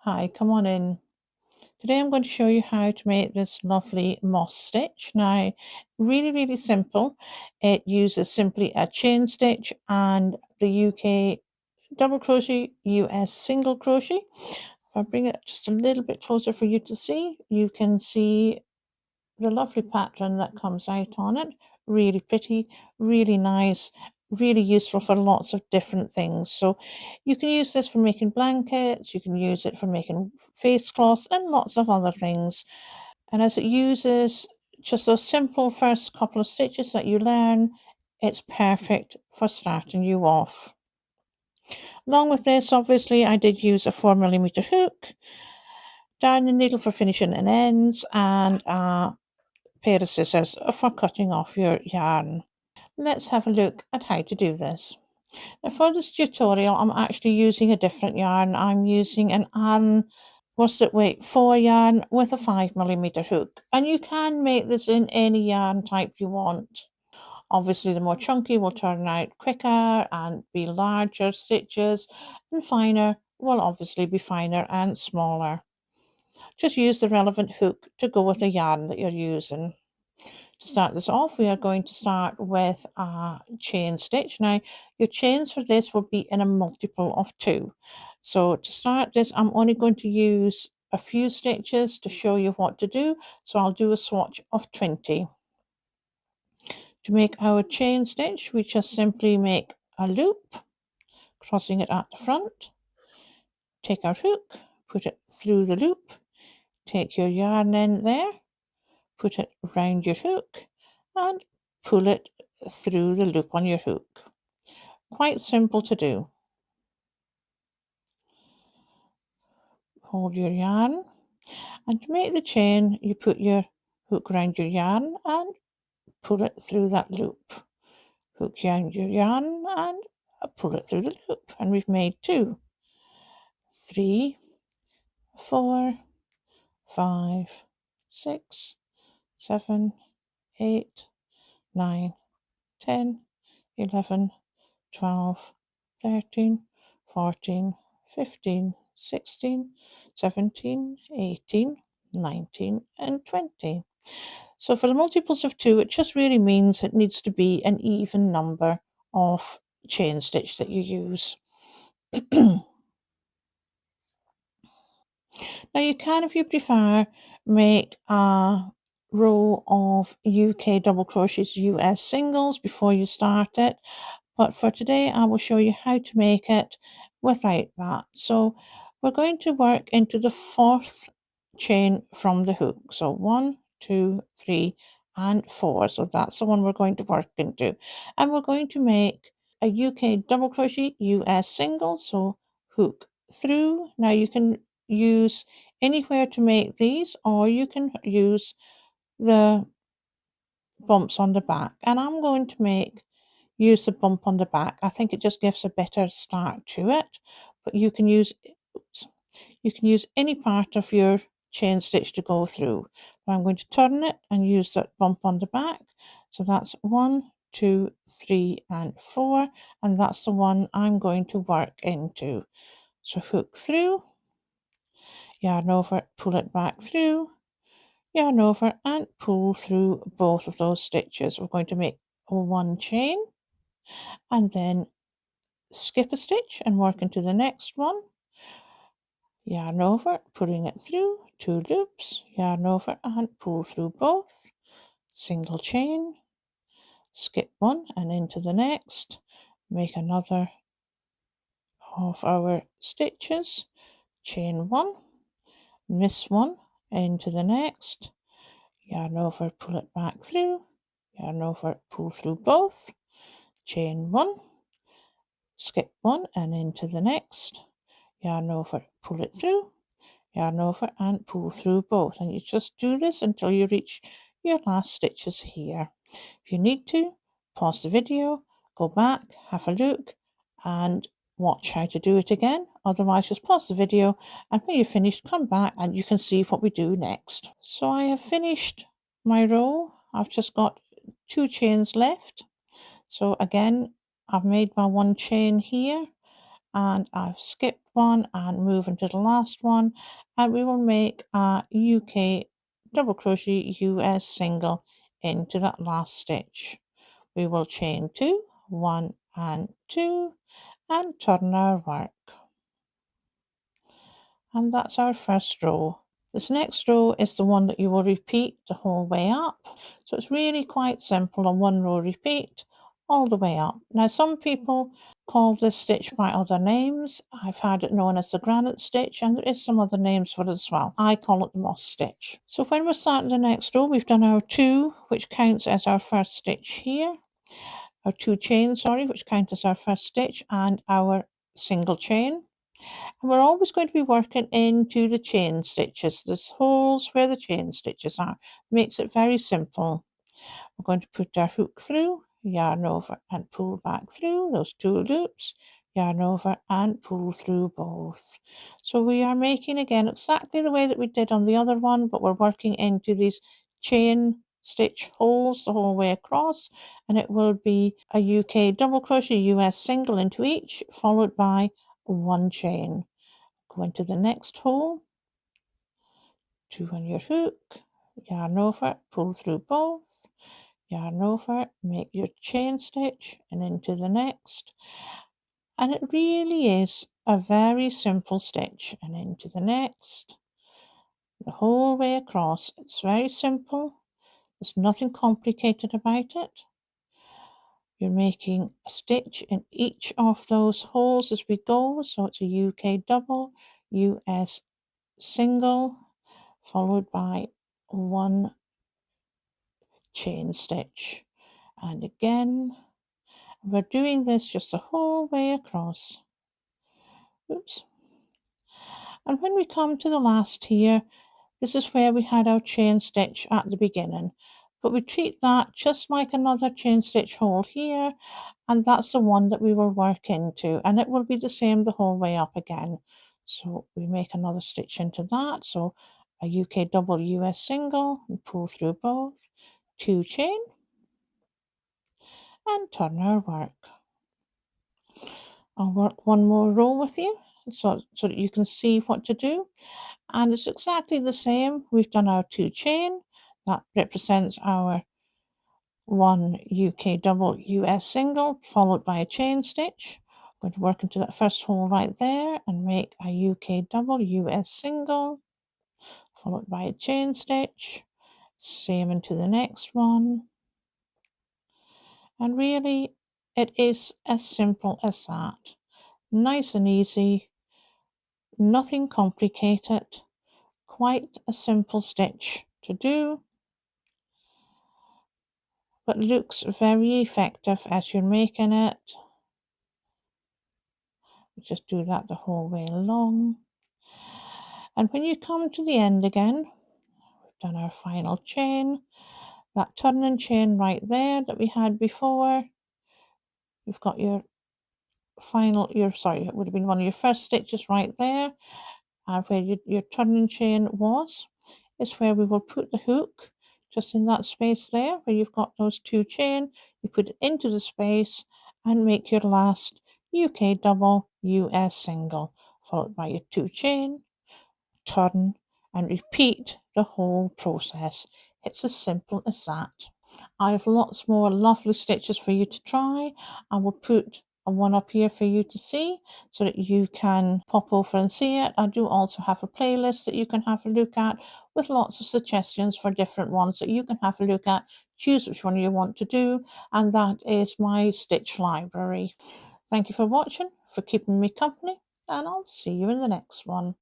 Hi, come on in. Today I'm going to show you how to make this lovely moss stitch. Now, really simple. It uses simply a chain stitch and the UK double crochet, US single crochet. If I bring it just a little bit closer for you to see, you can see the lovely pattern that comes out on it. Really pretty, really nice, really useful for lots of different things. So you can use this for making blankets, you can use it for making face cloths and lots of other things. And as it uses just those simple first couple of stitches that you learn, it's perfect for starting you off. Along with this, obviously, I did use a 4mm hook, darning needle for finishing and ends, and a pair of scissors for cutting off your yarn. Let's have a look at how to do this. Now for this tutorial I'm actually using a different yarn. I'm using an worsted weight 4 yarn with a 5mm hook, and you can make this in any yarn type you want. Obviously the more chunky will turn out quicker and be larger stitches, and finer will obviously be finer and smaller. Just use the relevant hook to go with the yarn that you're using. To start this off, we are going to start with a chain stitch. Now, your chains for this will be in a multiple of 2. So to start this, I'm only going to use a few stitches to show you what to do. So I'll do a swatch of 20. To make our chain stitch, we just simply make a loop, crossing it at the front. Take our hook, put it through the loop, take your yarn end there, put it round your hook, and pull it through the loop on your hook. Quite simple to do. Hold your yarn, and to make the chain you put your hook around your yarn and pull it through that loop. Hook around your yarn and pull it through the loop, and we've made 2, 3, 4, 5, 6, 7, 8, 9, 10, 11, 12, 13, 14, 15, 16, 17, 18, 19, and 20. So for the multiples of 2, it just really means it needs to be an even number of chain stitch that you use. Now you can, if you prefer, make a row of UK double crochets, US singles before you start it. But for today, I will show you how to make it without that. So we're going to work into the 4th chain from the hook. So 1, 2, 3, and 4. So that's the one we're going to work into. And we're going to make a UK double crochet, US single. So hook through. Now you can use anywhere to make these, or you can use the bumps on the back. And I'm going to use the bump on the back. I think it just gives a better start to it, but you can use any part of your chain stitch to go through. But I'm going to turn it and use that bump on the back. So that's 1, 2, 3, and 4, and that's the one I'm going to work into. So hook through, yarn over, pull it back through, yarn over, and pull through both of those stitches. We're going to make 1 chain and then skip a stitch and work into the next one, yarn over, pulling it through, 2 loops, yarn over and pull through both, single chain, skip 1 and into the next, make another of our stitches, chain 1, miss 1, into the next, yarn over, pull it back through, yarn over, pull through both, chain 1, skip 1 and into the next, yarn over, pull it through, yarn over and pull through both, and you just do this until you reach your last stitches here. If you need to, pause the video, go back, have a look and watch how to do it again. Otherwise just pause the video, and when you're finished come back and you can see what we do next. So I have finished my row. I've just got 2 chains left. So again, I've made my 1 chain here, and I've skipped one and moving to the last one, and we will make a UK double crochet US single into that last stitch. We will chain 2, 1 and 2, and turn our work, and that's our first row. This next row is the one that you will repeat the whole way up, so it's really quite simple, a one row repeat all the way up. Now some people call this stitch by other names. I've had it known as the granite stitch, and there is some other names for it as well. I call it the moss stitch. So when we're starting the next row, we've done our 2, which counts as our first stitch here, our 2 chains, sorry, which count as our first stitch, and our single chain. And we're always going to be working into the chain stitches. There's holes where the chain stitches are. Makes it very simple. We're going to put our hook through, yarn over and pull back through those 2 loops, yarn over and pull through both. So we are making again exactly the way that we did on the other one, but we're working into these chain stitch holes the whole way across, and it will be a UK double crochet US single into each, followed by 1 chain. Go into the next hole, 2 on your hook, yarn over, pull through both, yarn over, make your chain stitch and into the next. And it really is a very simple stitch, and into the next, the whole way across. It's very simple. There's nothing complicated about it. You're making a stitch in each of those holes as we go. So it's a UK double, US single, followed by 1 chain stitch, and again we're doing this just the whole way across. Oops. And when we come to the last here, this is where we had our chain stitch at the beginning, but we treat that just like another chain stitch hole here, and that's the one that we will work into, and it will be the same the whole way up again. So we make another stitch into that, so a UK double US single, and pull through both, 2 chain, and turn our work. I'll work one more row with you so that you can see what to do, and it's exactly the same. We've done our 2 chain, that represents our 1 UK double US single, followed by a chain stitch. I'm going to work into that first hole right there and make a UK double US single, followed by a chain stitch, same into the next one, and really it is as simple as that. Nice and easy, nothing complicated, quite a simple stitch to do, but looks very effective as you're making it. Just do that the whole way along. And when you come to the end again, we've done our final chain, that turning chain right there that we had before. You've got your it would have been one of your first stitches right there, and where your turning chain was is where we will put the hook, just in that space there where you've got those 2 chain. You put it into the space and make your last UK double US single, followed by your 2 chain, turn, and repeat the whole process. It's as simple as that. I have lots more lovely stitches for you to try. I will put a one up here for you to see so that you can pop over and see it. I do also have a playlist that you can have a look at with lots of suggestions for different ones that you can have a look at, choose which one you want to do, and that is my stitch library. Thank you for watching, for keeping me company, and I'll see you in the next one.